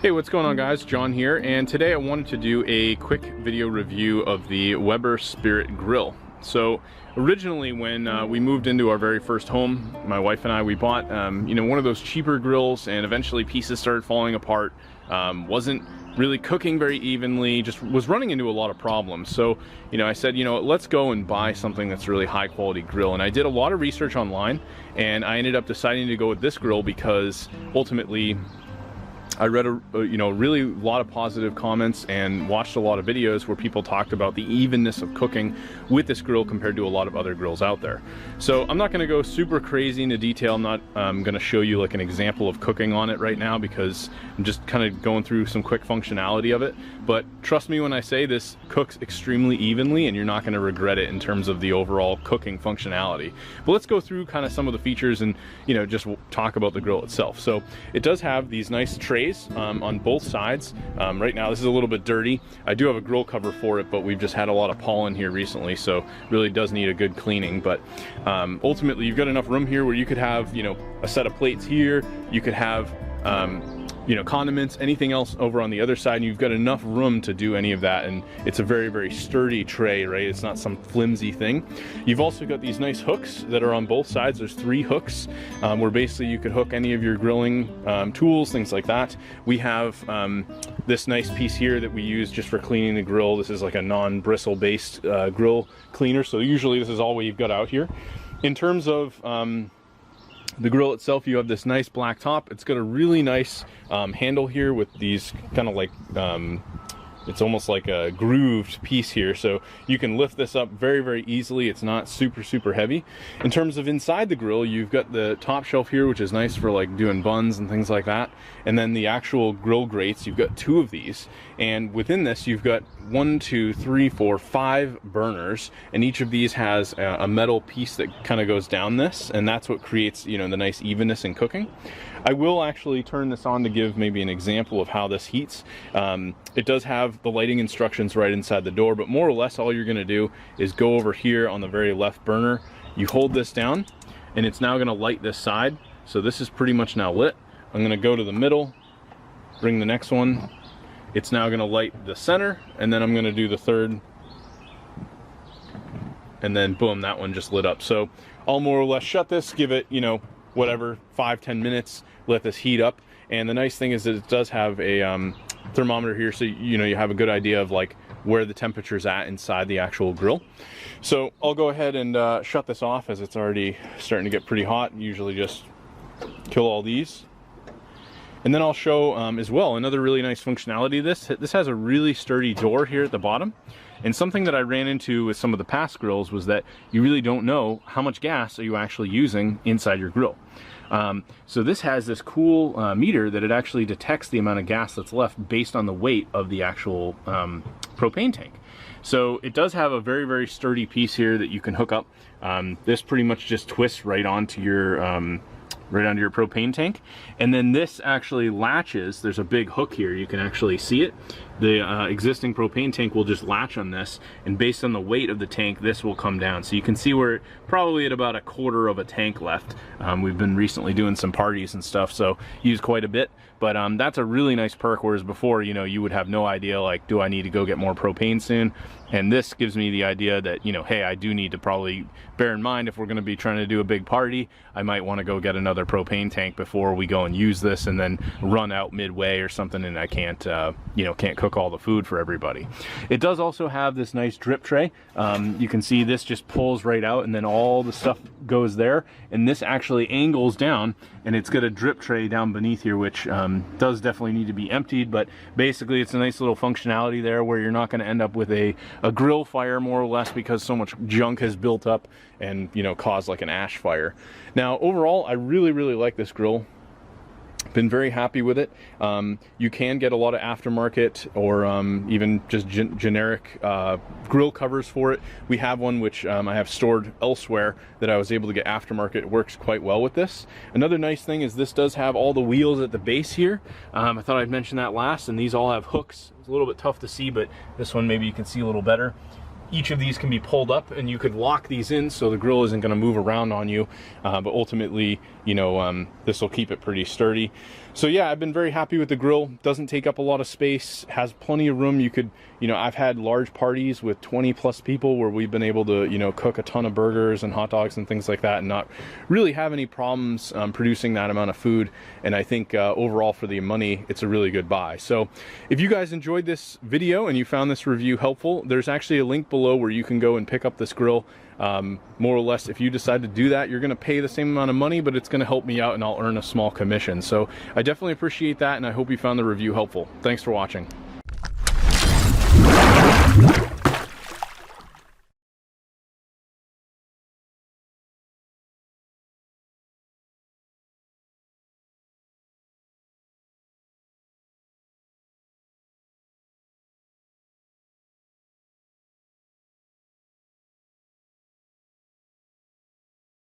Hey, what's going on guys? John here, and today I wanted to do a quick video review of the Weber Spirit Grill. So originally when we moved into our very first home, my wife and I, we bought one of those cheaper grills, and eventually pieces started falling apart. Wasn't really cooking very evenly, just was running into a lot of problems. So, I said, let's go and buy something that's really high quality grill. And I did a lot of research online, and I ended up deciding to go with this grill because ultimately I read really a lot of positive comments and watched a lot of videos where people talked about the evenness of cooking with this grill compared to a lot of other grills out there. So I'm not going to go super crazy into detail. I'm not going to show you like an example of cooking on it right now because I'm just kind of going through some quick functionality of it. But trust me when I say this cooks extremely evenly, and you're not going to regret it in terms of the overall cooking functionality. But let's go through kind of some of the features and just talk about the grill itself. So it does have these nice trays on both sides. Right now this is a little bit dirty. I do have a grill cover for it, but we've just had a lot of pollen here recently, so really does need a good cleaning. But ultimately you've got enough room here where you could have a set of plates here, you could have condiments, anything else over on the other side, and you've got enough room to do any of that. And it's a very, very sturdy tray, right? It's not some flimsy thing. You've also got these nice hooks that are on both sides. There's 3 hooks where basically you could hook any of your grilling tools, things like that. We have this nice piece here that we use just for cleaning the grill. This is like a non-bristle based grill cleaner, so usually this is all we've got out here. In terms of the grill itself, you have this nice black top. It's got a really nice handle here with these kind of like it's almost like a grooved piece here, so you can lift this up very, very easily. It's not super heavy. In terms of inside the grill, you've got the top shelf here, which is nice for like doing buns and things like that. And then the actual grill grates, you've got 2 of these, and within this you've got 1, 2, 3, 4, 5 burners, and each of these has a metal piece that kind of goes down this, and that's what creates the nice evenness in cooking. I will actually turn this on to give maybe an example of how this heats. It does have the lighting instructions right inside the door, but more or less all you're going to do is go over here on the very left burner, you hold this down, and it's now going to light this side. So this is pretty much now lit. I'm going to go to the middle, bring the next one, it's now going to light the center, and then I'm going to do the third, and then boom, that one just lit up. So I'll more or less shut this, give it whatever 5-10 minutes, let this heat up. And the nice thing is that it does have a thermometer here, so you have a good idea of like where the temperature's at inside the actual grill. So I'll go ahead and shut this off as it's already starting to get pretty hot. Usually just kill all these. And then I'll show as well another really nice functionality of this. This has a really sturdy door here at the bottom. And something that I ran into with some of the past grills was that you really don't know how much gas are you actually using inside your grill. So this has this cool meter that it actually detects the amount of gas that's left based on the weight of the actual propane tank. So it does have a very, very sturdy piece here that you can hook up. This pretty much just twists right onto your propane tank, and then this actually latches. There's a big hook here, you can actually see it. The existing propane tank will just latch on this, and based on the weight of the tank, this will come down. So you can see we're probably at about 1/4 of a tank left. We've been recently doing some parties and stuff, so use quite a bit. But that's a really nice perk, whereas before, you would have no idea, like, do I need to go get more propane soon? And this gives me the idea that, hey, I do need to probably bear in mind if we're going to be trying to do a big party, I might want to go get another propane tank before we go and use this and then run out midway or something, and I can't cook all the food for everybody. It does also have this nice drip tray. You can see this just pulls right out, and then all the stuff goes there, and this actually angles down, and it's got a drip tray down beneath here, which does definitely need to be emptied. But basically it's a nice little functionality there where you're not going to end up with a grill fire, more or less, because so much junk has built up and caused like an ash fire. Now overall, I really like this grill. Been very happy with it. You can get a lot of aftermarket or even just generic grill covers for it. We have one which I have stored elsewhere that I was able to get aftermarket. It works quite well with this. Another nice thing is this does have all the wheels at the base here. I thought I'd mention that last, and these all have hooks. It's a little bit tough to see, but this one maybe you can see a little better. Each of these can be pulled up, and you could lock these in so the grill isn't going to move around on you, but ultimately, this will keep it pretty sturdy. So yeah, I've been very happy with the grill. Doesn't take up a lot of space, has plenty of room. You could, you know, I've had large parties with 20 plus people where we've been able to, you know, cook a ton of burgers and hot dogs and things like that and not really have any problems producing that amount of food. And I think overall for the money, it's a really good buy. So if you guys enjoyed this video and you found this review helpful, there's actually a link below where you can go and pick up this grill. More or less, if you decide to do that, you're going to pay the same amount of money, but it's going to help me out and I'll earn a small commission. So I definitely appreciate that, and I hope you found the review helpful. Thanks for watching.